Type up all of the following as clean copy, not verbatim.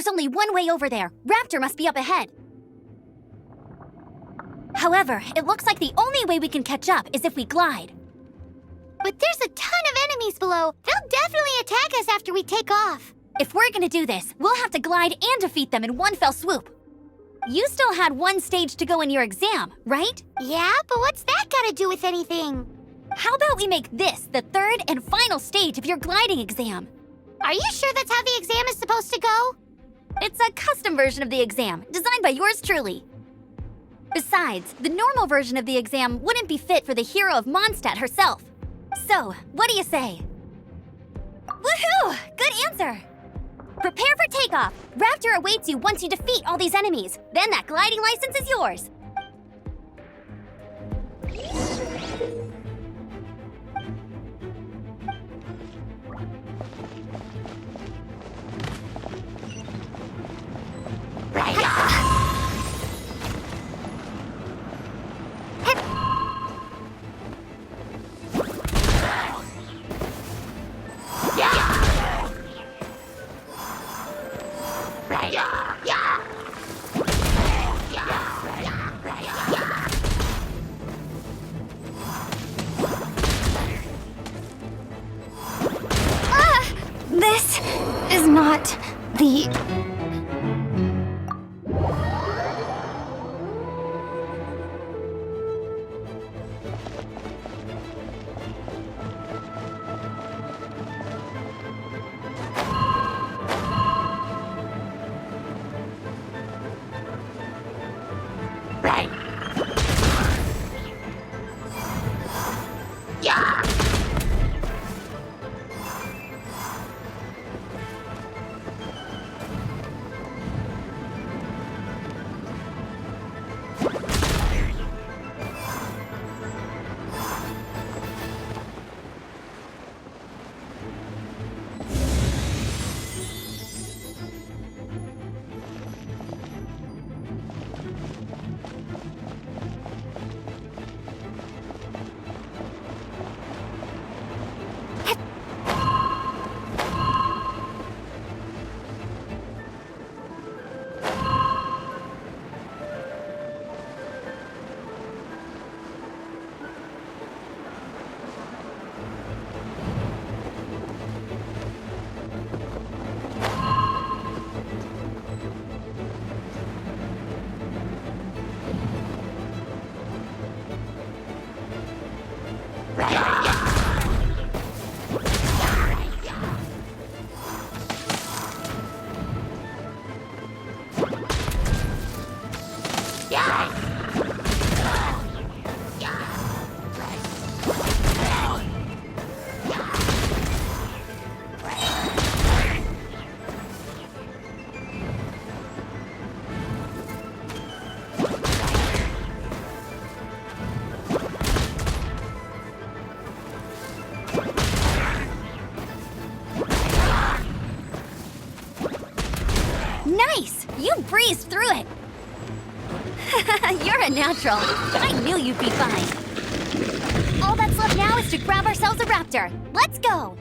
there's only one way over there. Raptor must be up ahead. However, it looks like the only way we can catch up is if we glide. But there's a ton of enemies below. They'll definitely attack us after we take off. If we're gonna do this, we'll have to glide and defeat them in one fell swoop. You still had one stage to go in your exam, right? Yeah, but what's that gotta do with anything? How about we make this the third and final stage of your gliding exam? Are you sure that's how the exam is supposed to go? It's a custom version of the exam, designed by yours truly. Besides, the normal version of the exam wouldn't be fit for the hero of Mondstadt herself. So, what do you say? Woohoo! Good answer! Prepare for takeoff! Raptor awaits you once you defeat all these enemies. Then that gliding license is yours. This is not the... Nice! You breezed through it! You're a natural. I knew you'd be fine. All that's left now is to grab ourselves a raptor. Let's go!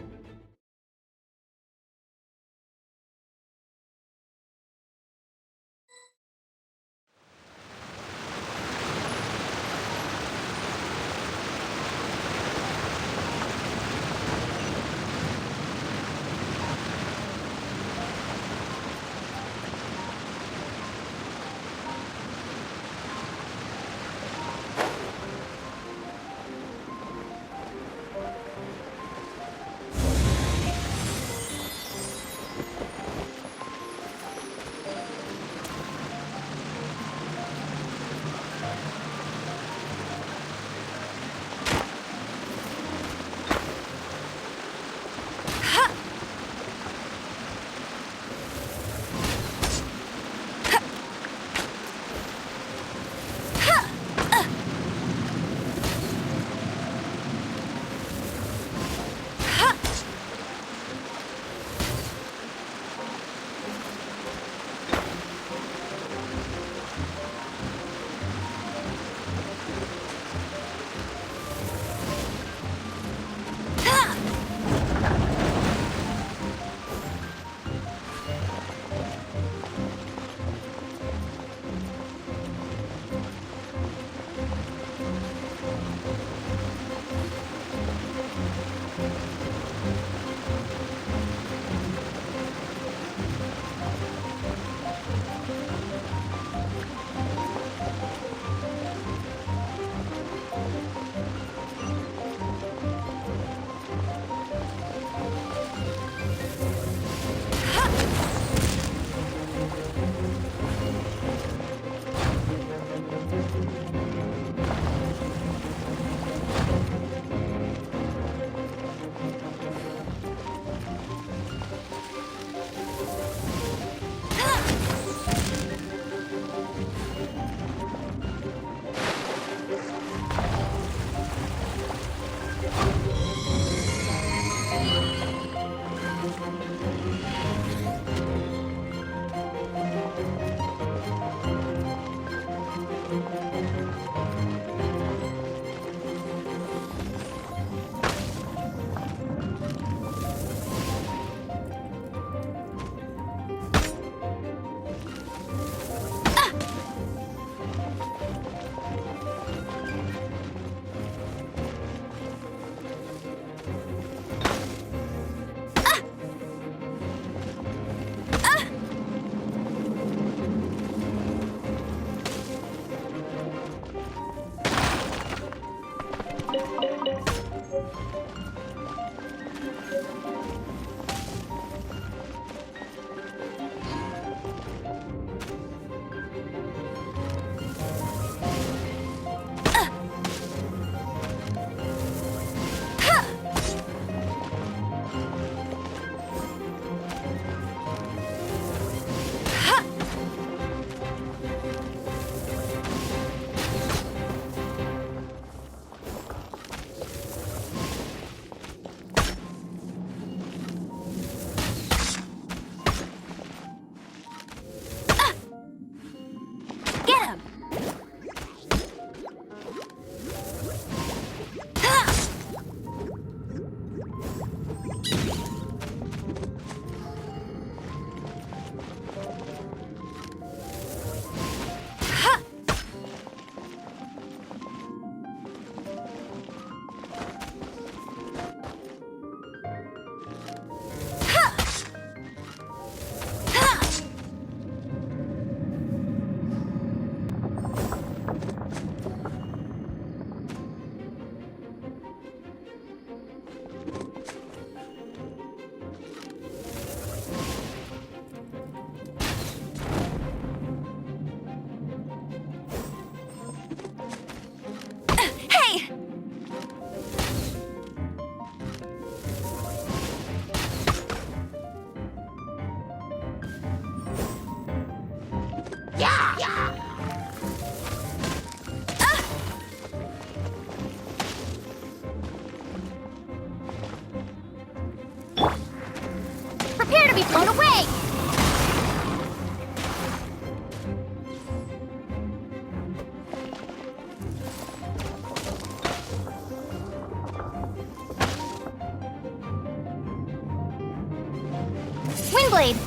Wingblade!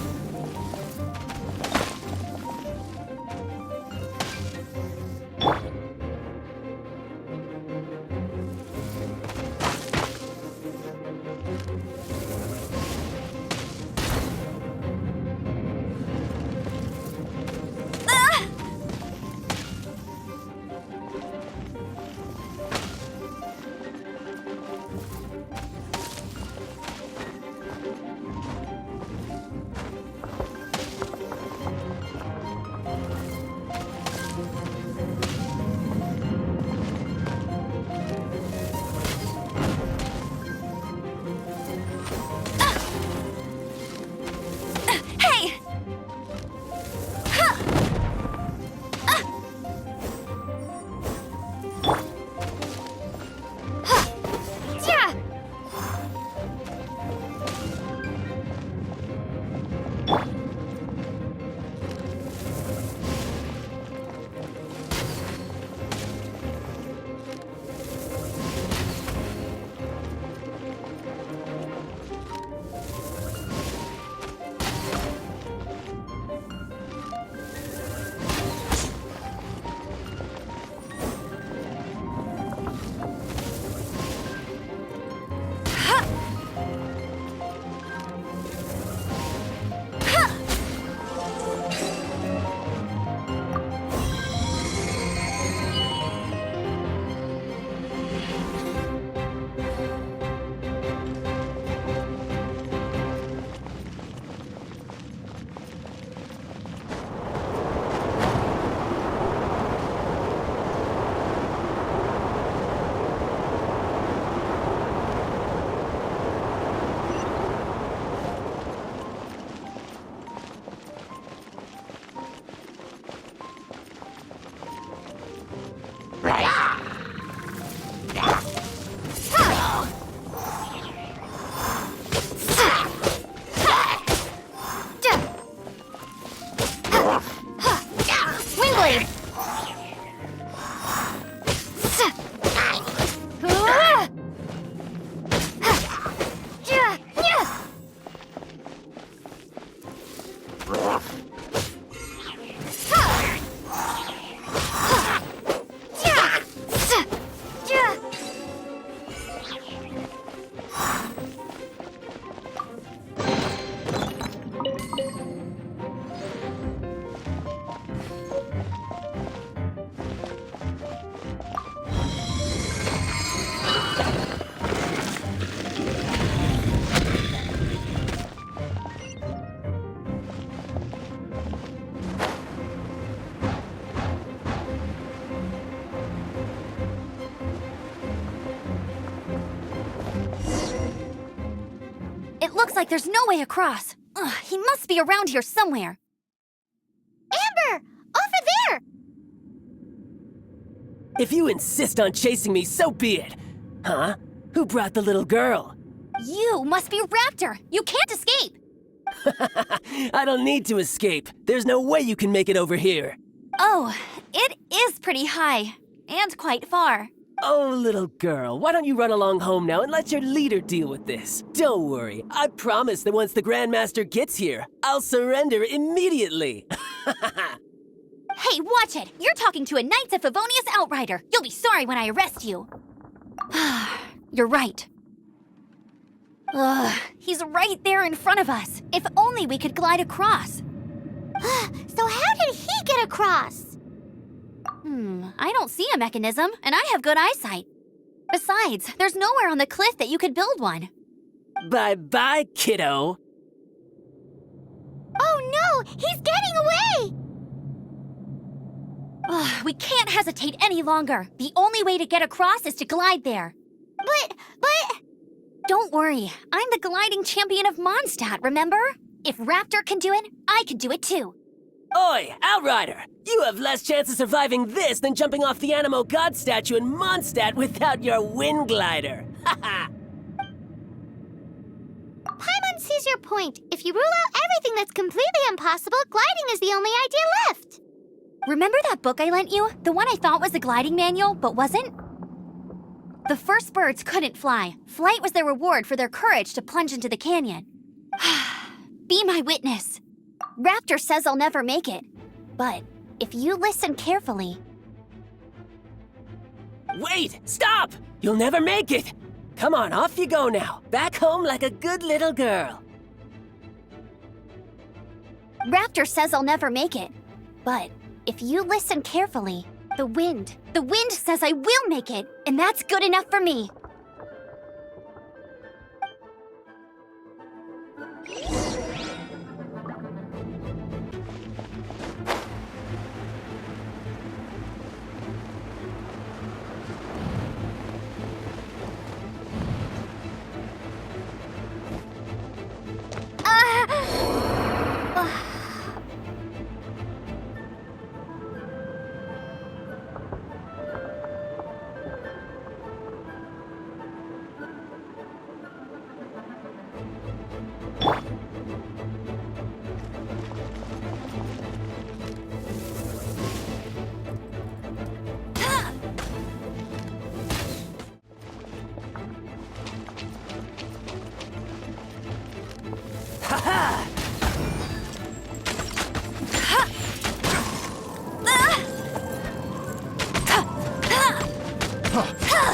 It looks like there's no way across. Ugh, he must be around here somewhere. Amber! Over there! If you insist on chasing me, so be it. Huh? Who brought the little girl? You must be Raptor. You can't escape. I don't need to escape. There's no way you can make it over here. Oh, it is pretty high. And quite far. Oh, little girl, why don't you run along home now and let your leader deal with this? Don't worry, I promise that once the Grandmaster gets here, I'll surrender immediately. Hey, watch it! You're talking to a Knights of Favonius outrider. You'll be sorry when I arrest you. You're right. Ugh, he's right there in front of us. If only we could glide across. So how did he get across? I don't see a mechanism, and I have good eyesight. Besides, there's nowhere on the cliff that you could build one. Bye-bye, kiddo. Oh no! He's getting away! Ugh, we can't hesitate any longer. The only way to get across is to glide there. But... Don't worry, I'm the gliding champion of Mondstadt, remember? If Raptor can do it, I can do it too. Oi, Outrider! You have less chance of surviving this than jumping off the Animo God statue in Mondstadt without your wind glider. Haha! Paimon sees your point. If you rule out everything that's completely impossible, gliding is the only idea left. Remember that book I lent you? The one I thought was a gliding manual, but wasn't? The first birds couldn't fly. Flight was their reward for their courage to plunge into the canyon. be my witness. Raptor says I'll never make it. But if you listen carefully... Wait! Stop! You'll never make it! Come on, off you go now. Back home like a good little girl. Raptor says I'll never make it. But if you listen carefully, the wind says I will make it, and that's good enough for me.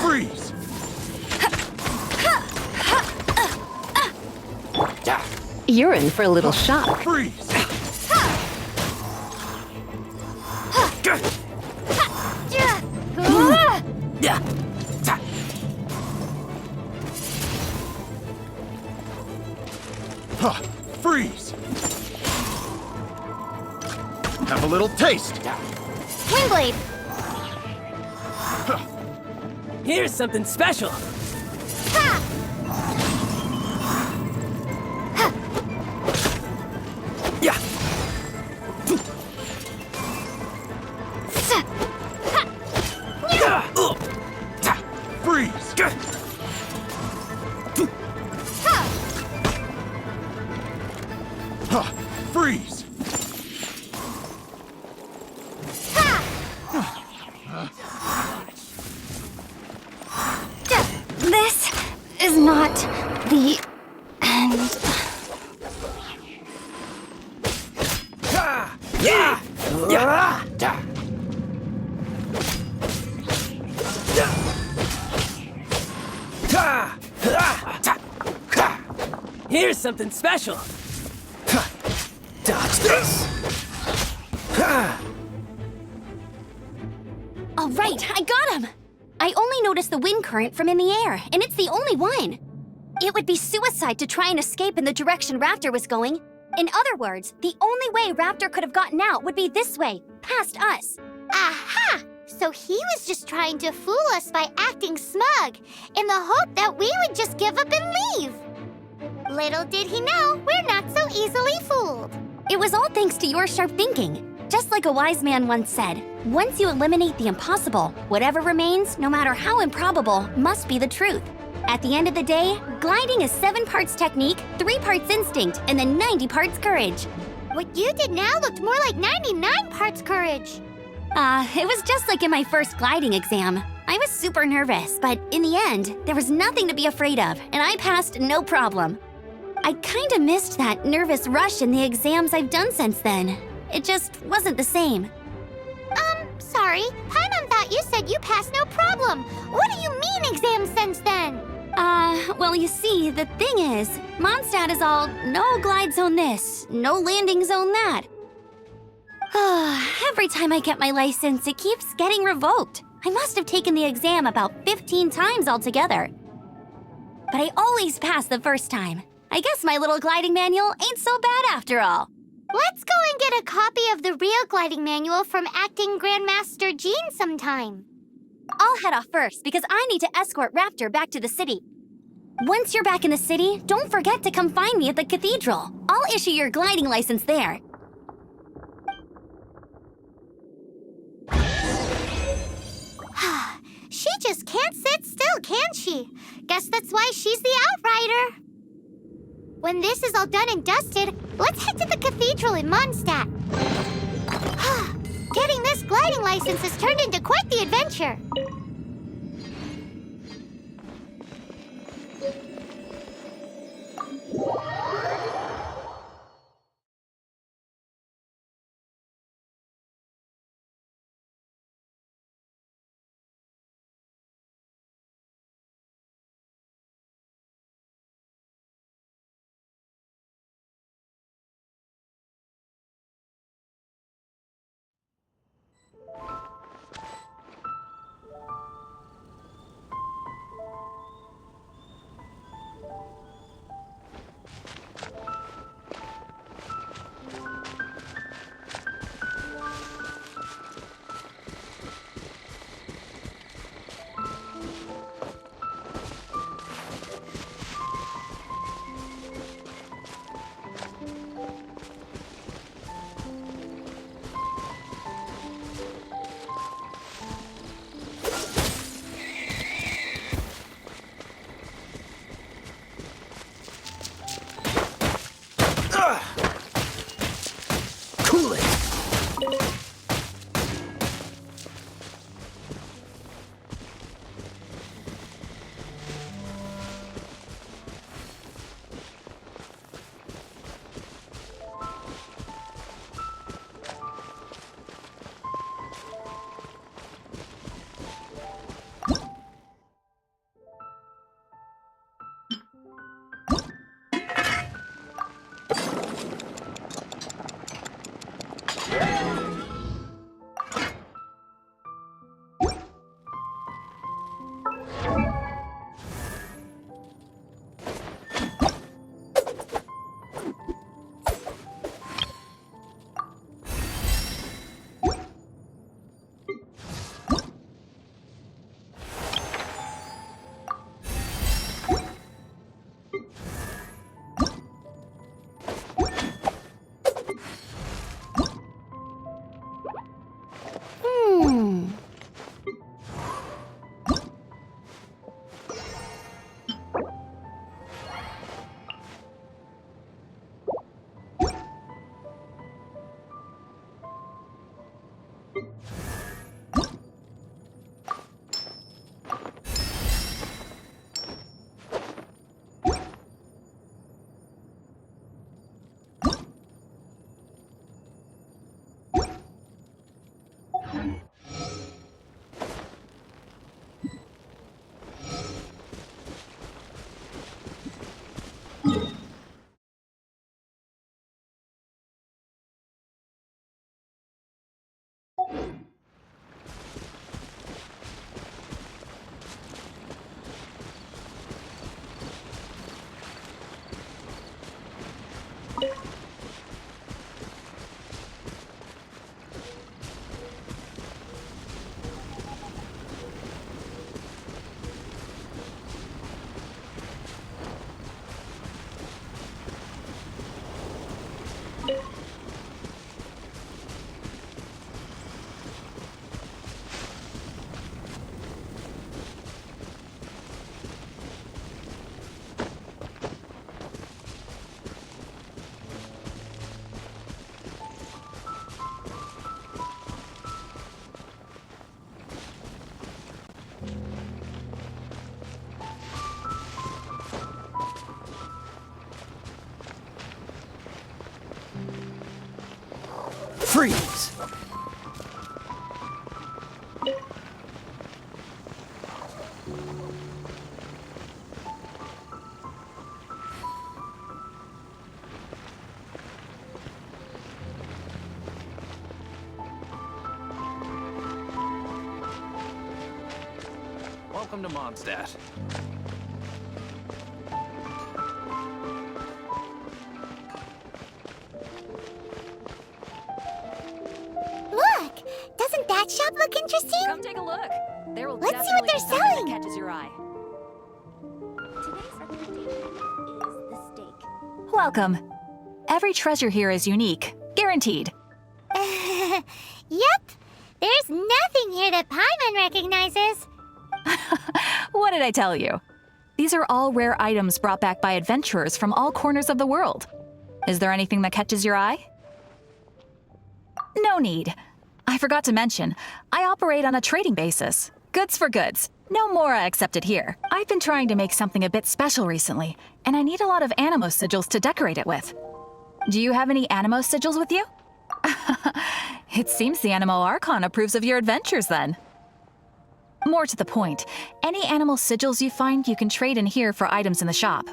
Freeze! You're in for a little shock. Freeze! Freeze! Have a little taste. Windblade! Here's something special. Yeah. Freeze! Freeze! This is not the end. Here's something special. Dodge this! All right, I got him! I only noticed the wind current from in the air, and it's the only one. It would be suicide to try and escape in the direction Raptor was going. In other words, the only way Raptor could have gotten out would be this way, past us. Aha! So he was just trying to fool us by acting smug, in the hope that we would just give up and leave. Little did he know, we're not so easily fooled. It was all thanks to your sharp thinking. Just like a wise man once said, once you eliminate the impossible, whatever remains, no matter how improbable, must be the truth. At the end of the day, gliding is 7 parts technique, 3 parts instinct, and then 90 parts courage. What you did now looked more like 99 parts courage. It was just like in my first gliding exam. I was super nervous, but in the end, there was nothing to be afraid of, and I passed no problem. I kinda missed that nervous rush in the exams I've done since then. It just wasn't the same. Sorry. Paimon thought you said you passed no problem. What do you mean exams since then? Well, you see, the thing is, Mondstadt is all no glide zone this, no landing zone that. Every time I get my license, it keeps getting revoked. I must have taken the exam about 15 times altogether. But I always pass the first time. I guess my little gliding manual ain't so bad after all. Let's go and get a copy of the real gliding manual from Acting Grandmaster Jean sometime. I'll head off first because I need to escort Raptor back to the city. Once you're back in the city, don't forget to come find me at the cathedral. I'll issue your gliding license there. She just can't sit still, can she? Guess that's why she's the outrider. When this is all done and dusted, let's head to the cathedral in Mondstadt. Getting this gliding license has turned into quite the adventure. Freeze! Welcome to Mondstadt. Look! Doesn't that shop look interesting? Come take a look. There will Let's see what definitely they're be something selling. that catches your eye. Today's recommendation is the steak. Welcome. Every treasure here is unique, guaranteed. Yep. There's nothing here that Paimon recognizes. What did I tell you? These are all rare items brought back by adventurers from all corners of the world. Is there anything that catches your eye? No need. I forgot to mention, I operate on a trading basis. Goods for goods. No Mora accepted here. I've been trying to make something a bit special recently, and I need a lot of Animo sigils to decorate it with. Do you have any Animo sigils with you? It seems the Animo Archon approves of your adventures then. More to the point, any animal sigils you find you can trade in here for items in the shop.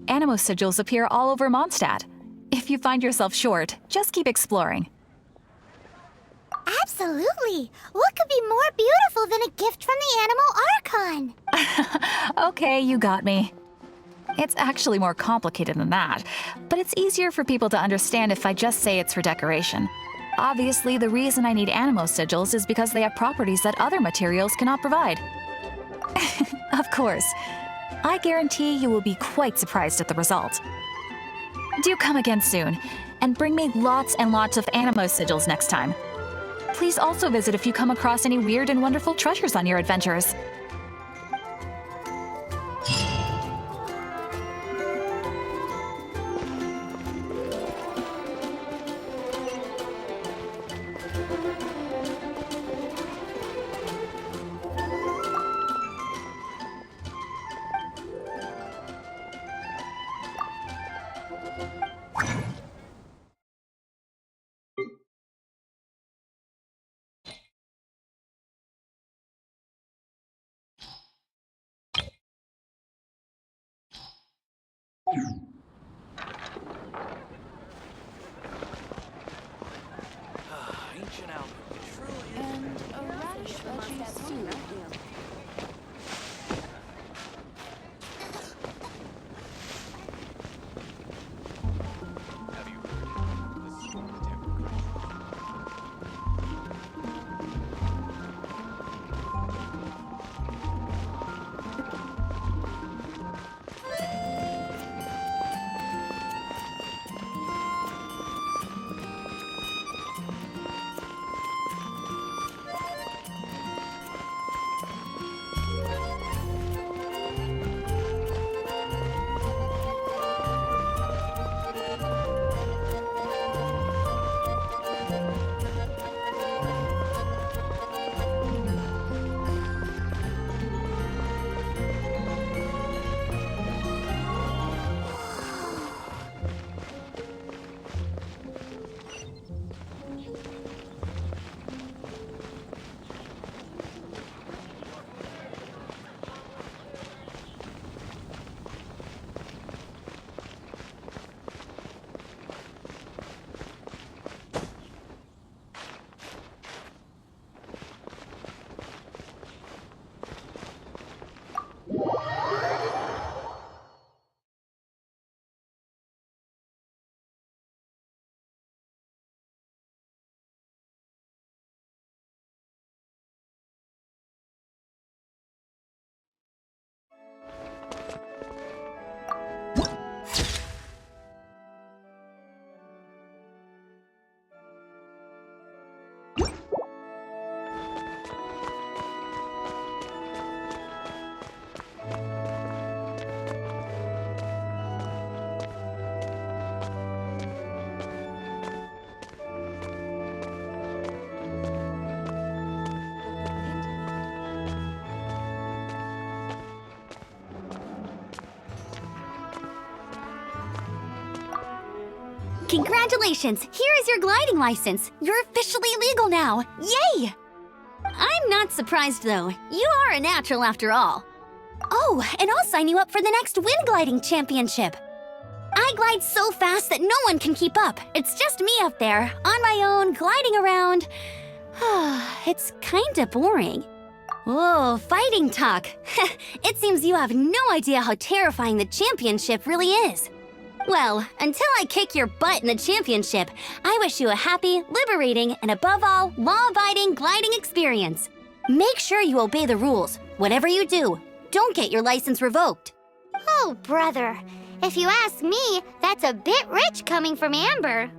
Animo sigils appear all over Mondstadt. If you find yourself short, just keep exploring. Absolutely. What could be more beautiful than a gift from the Animal Archon? Okay, you got me. It's actually more complicated than that, but it's easier for people to understand if I just say it's for decoration. Obviously, the reason I need Animo sigils is because they have properties that other materials cannot provide. Of course. I guarantee you will be quite surprised at the result. Do come again soon, and bring me lots and lots of Animo sigils next time. Please also visit if you come across any weird and wonderful treasures on your adventures. Ancient alchemy truly is. And a radish veggie soup. Congratulations! Here is your gliding license. You're officially legal now. Yay! I'm not surprised though. You are a natural after all. Oh, and I'll sign you up for the next wind gliding championship. I glide so fast that no one can keep up. It's just me up there, on my own, gliding around. It's kinda boring. Whoa, fighting talk. It seems you have no idea how terrifying the championship really is. Well, until I kick your butt in the championship, I wish you a happy, liberating, and above all, law-abiding gliding experience. Make sure you obey the rules. Whatever you do, don't get your license revoked. Oh, brother. If you ask me, that's a bit rich coming from Amber.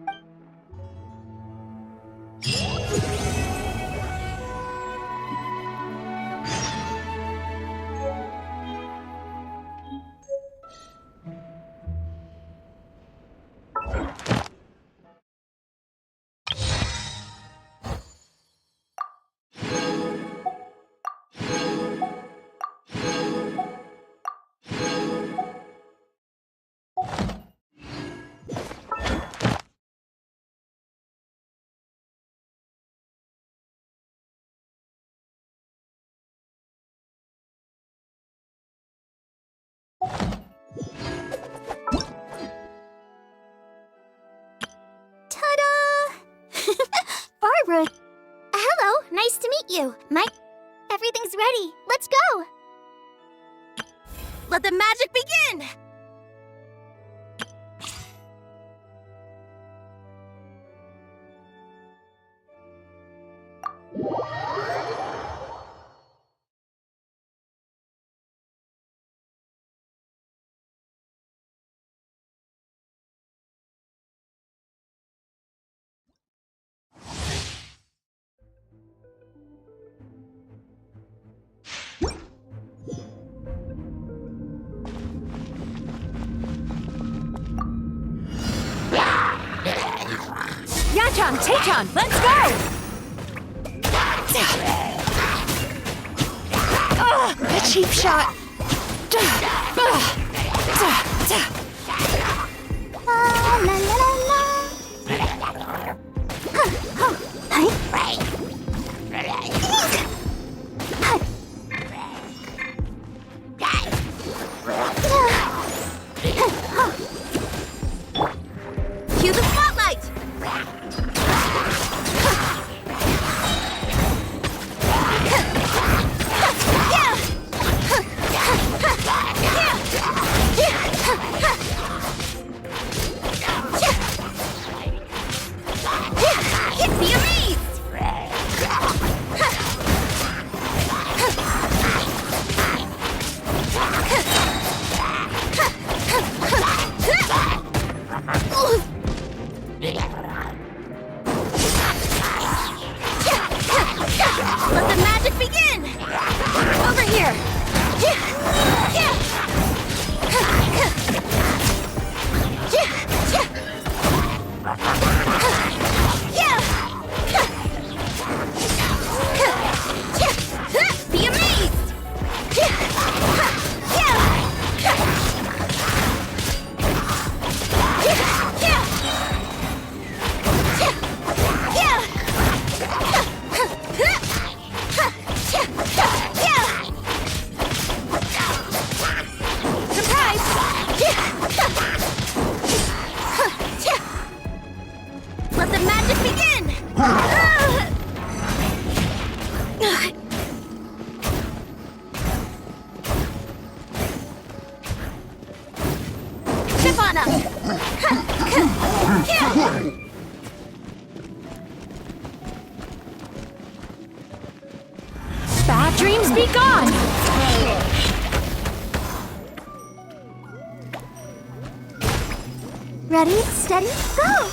Ta-da! Barbara! Hello, nice to meet you. Everything's ready. Let's go. Let the magic begin! Yachan, Taechan, let's go! A cheap shot. La la la la. Cue the spotlight! Be amazed! Let the magic begin! Over here! Be amazed! Let the magic begin! Chip on up! Bad dreams be gone! Ready, steady, go!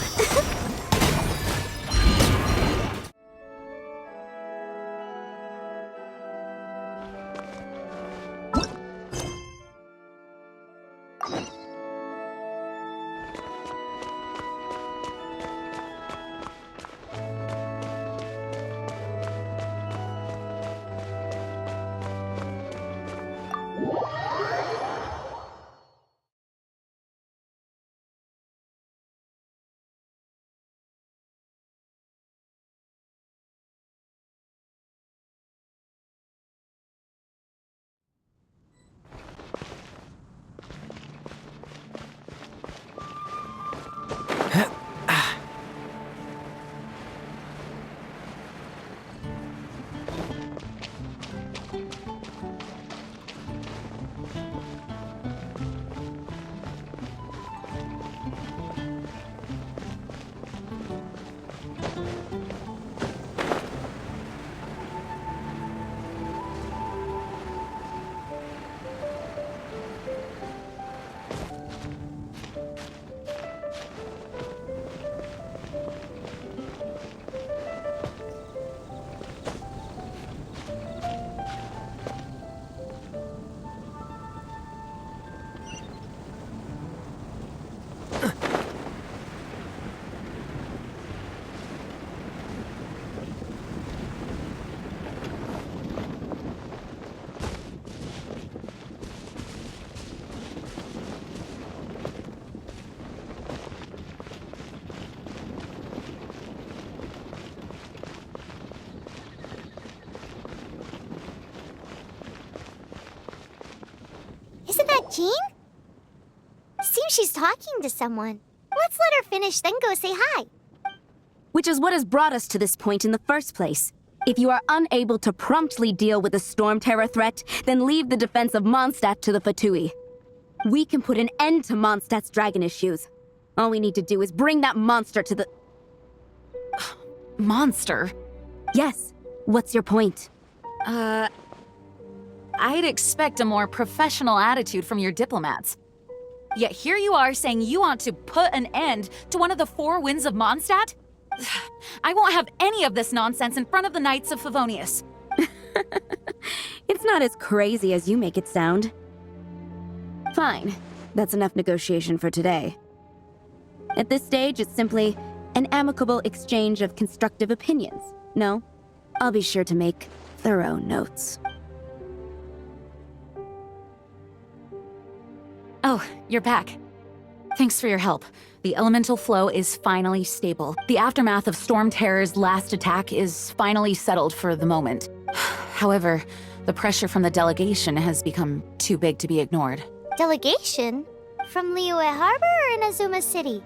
Jean? Seems she's talking to someone. Let's let her finish, then go say hi. Which is what has brought us to this point in the first place. If you are unable to promptly deal with the Storm Terror threat, then leave the defense of Mondstadt to the Fatui. We can put an end to Mondstadt's dragon issues. All we need to do is bring that monster to the... Monster? Yes. What's your point? I'd expect a more professional attitude from your diplomats. Yet here you are saying you want to put an end to one of the four winds of Mondstadt? I won't have any of this nonsense in front of the Knights of Favonius. It's not as crazy as you make it sound. Fine. That's enough negotiation for today. At this stage, it's simply an amicable exchange of constructive opinions. No? I'll be sure to make thorough notes. Oh, you're back. Thanks for your help. The elemental flow is finally stable. The aftermath of Storm Terror's last attack is finally settled for the moment. However, the pressure from the delegation has become too big to be ignored. Delegation? From Liyue Harbor or Inazuma City?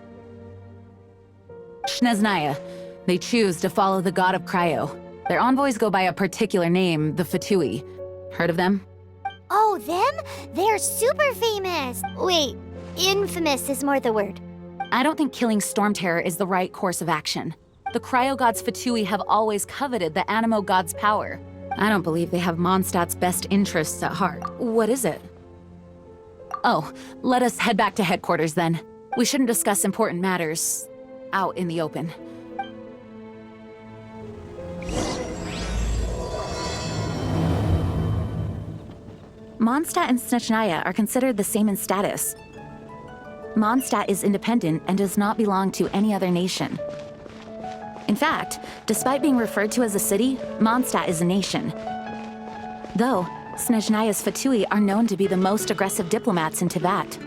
Snezhnaya. They choose to follow the god of Cryo. Their envoys go by a particular name, the Fatui. Heard of them? Oh, them? They're super famous. Wait, infamous is more the word. I don't think killing Storm Terror is the right course of action. The Cryo gods Fatui have always coveted the Animo god's power. I don't believe they have Mondstadt's best interests at heart. What is it? Oh, let us head back to headquarters then. We shouldn't discuss important matters out in the open. Mondstadt and Snezhnaya are considered the same in status. Mondstadt is independent and does not belong to any other nation. In fact, despite being referred to as a city, Mondstadt is a nation. Though, Snezhnaya's Fatui are known to be the most aggressive diplomats in Teyvat.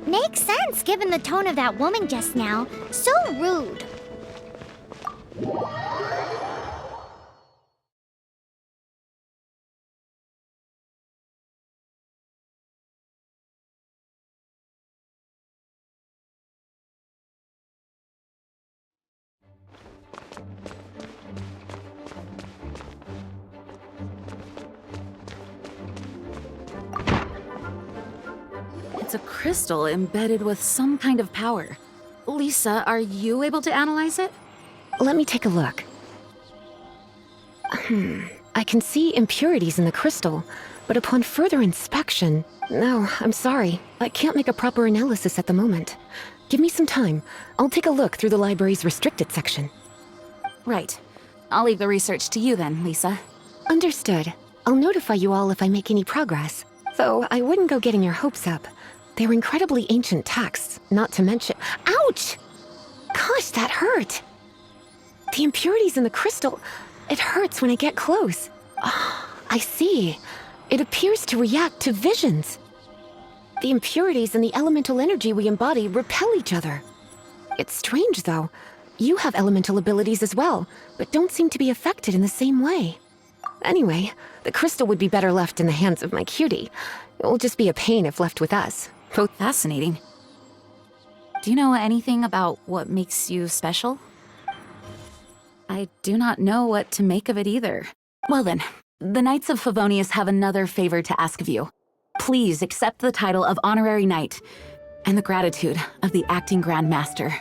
Makes sense given the tone of that woman just now. So rude. It's a crystal embedded with some kind of power. Lisa, are you able to analyze it? Let me take a look. I can see impurities in the crystal, but upon further inspection... No, I'm sorry. I can't make a proper analysis at the moment. Give me some time. I'll take a look through the library's restricted section. Right. I'll leave the research to you then, Lisa. Understood. I'll notify you all if I make any progress. Though I wouldn't go getting your hopes up. They're incredibly ancient texts, not to mention... Ouch! Gosh, that hurt! The impurities in the crystal... It hurts when I get close. Ah, I see. It appears to react to visions. The impurities and the elemental energy we embody repel each other. It's strange, though. You have elemental abilities as well, but don't seem to be affected in the same way. Anyway, the crystal would be better left in the hands of my cutie. It will just be a pain if left with us. Both fascinating. Do you know anything about what makes you special? I do not know what to make of it either. Well then, the Knights of Favonius have another favor to ask of you. Please accept the title of Honorary Knight and the gratitude of the Acting Grand Master.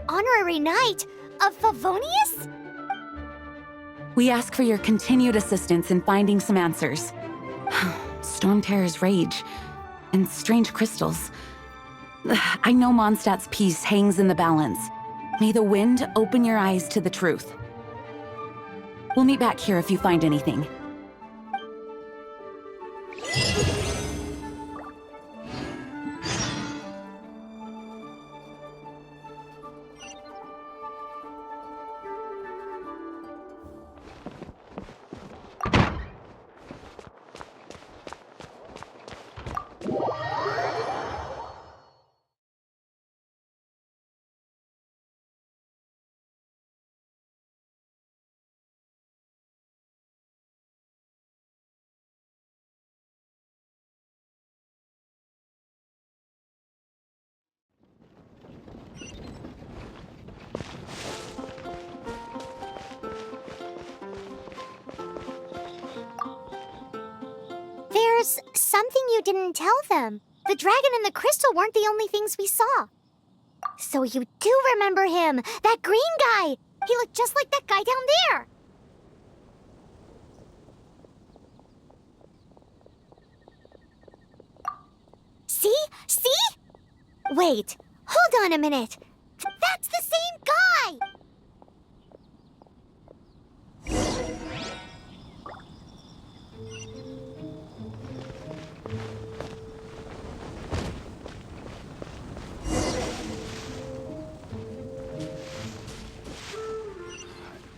Honorary Knight of Favonius? We ask for your continued assistance in finding some answers. Storm Terror's rage, and strange crystals. I know Mondstadt's peace hangs in the balance. May the wind open your eyes to the truth. We'll meet back here if you find anything. something you didn't tell them. The dragon and the crystal weren't the only things we saw. So you do remember him, that green guy. He looked just like that guy down there. See? See? Wait, hold on a minute. That's the same guy!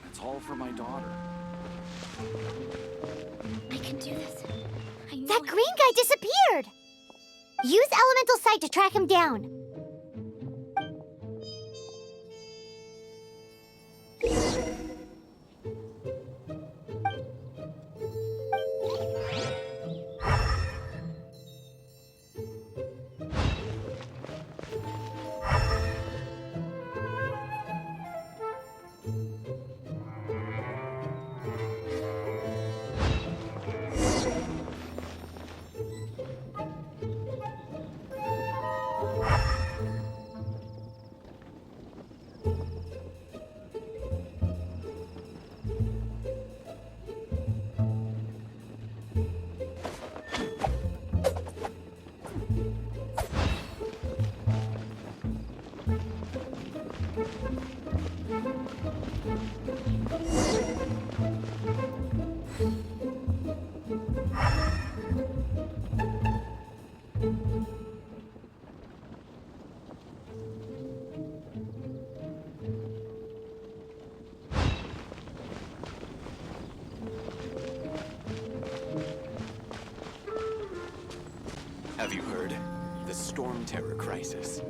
It's all for my daughter. I can do this. I know That green guy disappeared! Use elemental sight to track him down. Have you heard? The Storm Terror crisis.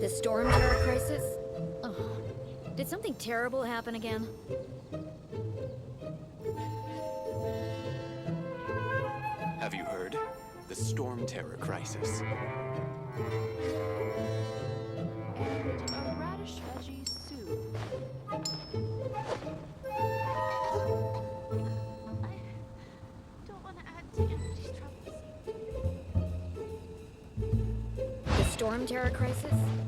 The storm terror crisis? Oh, did something terrible happen again? Have you heard? The Storm Terror crisis. And a radish veggie soup. I don't want to add to Emily's troubles. The storm terror crisis?